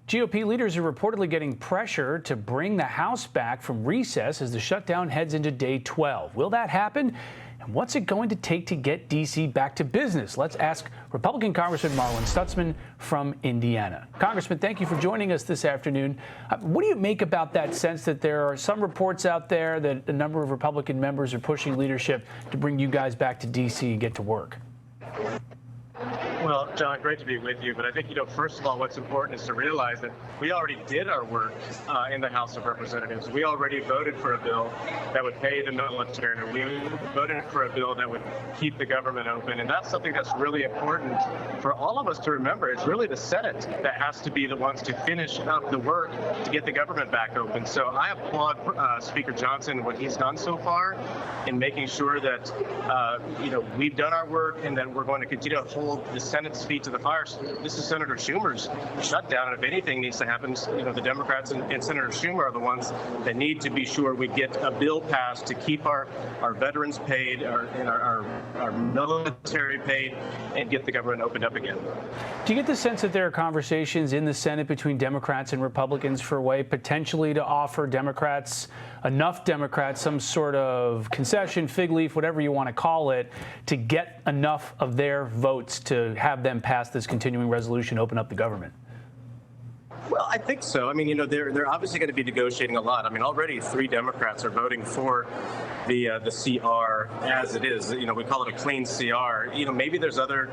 GOP leaders are reportedly getting pressure to bring the House back from recess as the shutdown heads into day 12. Will that happen? And what's it going to take to get D.C. back to business? Let's ask Republican Congressman Marlin Stutzman from Indiana. Congressman, thank you for joining us this afternoon. What do you make about that sense that there are some reports out there that a number of Republican members are pushing leadership to bring you guys back to D.C. and get to work? Well, John, great to be with you. But I think, first of all, what's important is to realize that we already did our work in the House of Representatives. We already voted for a bill that would pay the military. We voted for a bill that would keep the government open. And that's something that's really important for all of us to remember. It's really the Senate that has to be the ones to finish up the work to get the government back open. So I applaud Speaker Johnson, what he's done so far in making sure that, we've done our work and that we're going to continue to hold the Senate's feet to the fire. This is Senator Schumer's shutdown, and if anything needs to happen, the Democrats and Senator Schumer are the ones that need to be sure we get a bill passed to keep our veterans paid, our military paid, and get the government opened up again. Do you get the sense that there are conversations in the Senate between Democrats and Republicans for a way potentially to offer enough Democrats, some sort of concession, fig leaf, whatever you want to call it, to get enough of their votes to have them pass this continuing resolution, open up the government? Well, I think so. I mean, they're obviously going to be negotiating a lot. I mean, already 3 Democrats are voting for the CR as it is. We call it a clean CR. Maybe there's other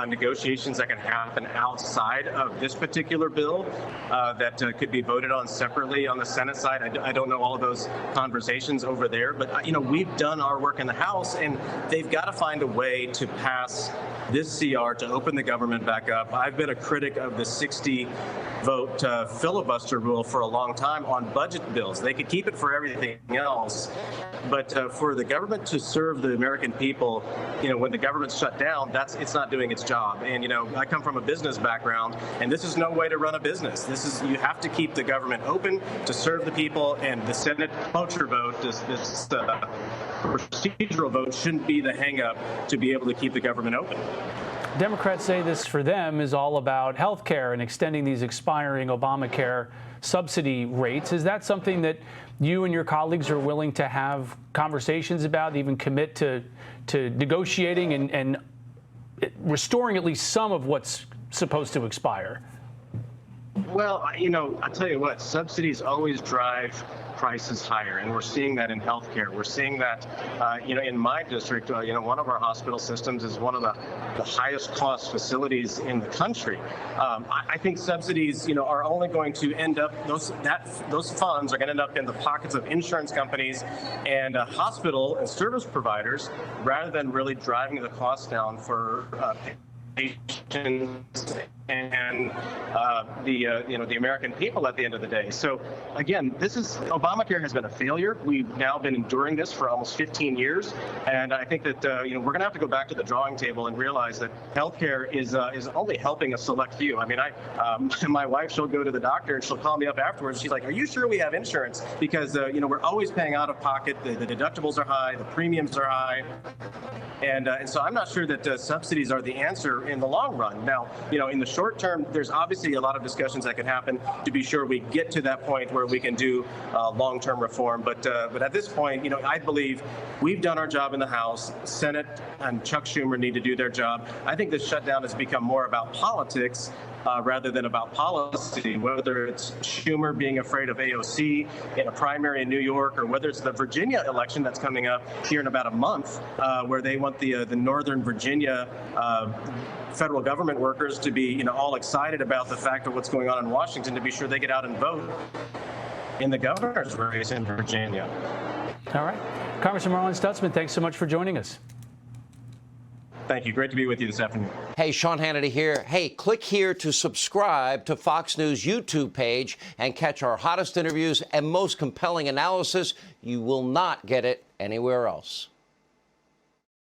negotiations that can happen outside of this particular bill that could be voted on separately on the Senate side. I don't know all of those conversations over there, but we've done our work in the House, and they've got to find a way to pass this CR to open the government back up. I've been a critic of the 60-vote filibuster rule for a long time on budget bills. They could keep it for everything else, but for the government to serve the American people, when the government's shut down, it's not doing its job. And I come from a business background, and this is no way to run a business. You have to keep the government open to serve the people, and the Senate cloture vote, this procedural vote, shouldn't be the hang-up to be able to keep the government open. Democrats say this for them is all about health care and extending these expiring Obamacare subsidy rates. Is that something that you and your colleagues are willing to have conversations about, even commit to negotiating and restoring at least some of what's supposed to expire? Well, I'll tell you what, subsidies always drive prices higher, and we're seeing that in healthcare. We're seeing that, in my district, one of our hospital systems is one of the highest cost facilities in the country. I think subsidies, are only going to end up, those funds are going to end up in the pockets of insurance companies and hospital and service providers, rather than really driving the cost down for patients and the American people at the end of the day. So again, Obamacare has been a failure. We've now been enduring this for almost 15 years, and I think that we're going to have to go back to the drawing table and realize that healthcare is only helping a select few. I mean, my wife, she'll go to the doctor and she'll call me up afterwards. She's like, "Are you sure we have insurance?" Because we're always paying out of pocket. The deductibles are high, the premiums are high. And so I'm not sure that subsidies are the answer in the long run. Now, in the short term, there's obviously a lot of discussions that could happen to be sure we get to that point where we can do long-term reform. But at this point, I believe we've done our job in the House. Senate and Chuck Schumer need to do their job. I think this shutdown has become more about politics rather than about policy, whether it's Schumer being afraid of AOC in a primary in New York, or whether it's the Virginia election that's coming up here in about a month, where they want the Northern Virginia federal government workers to be all excited about the fact of what's going on in Washington, to be sure they get out and vote in the governor's race in Virginia. All right. Congressman Marlin Stutzman, thanks so much for joining us. Thank you. Great to be with you this afternoon. Hey, Sean Hannity here. Hey, click here to subscribe to Fox News YouTube page and catch our hottest interviews and most compelling analysis. You will not get it anywhere else.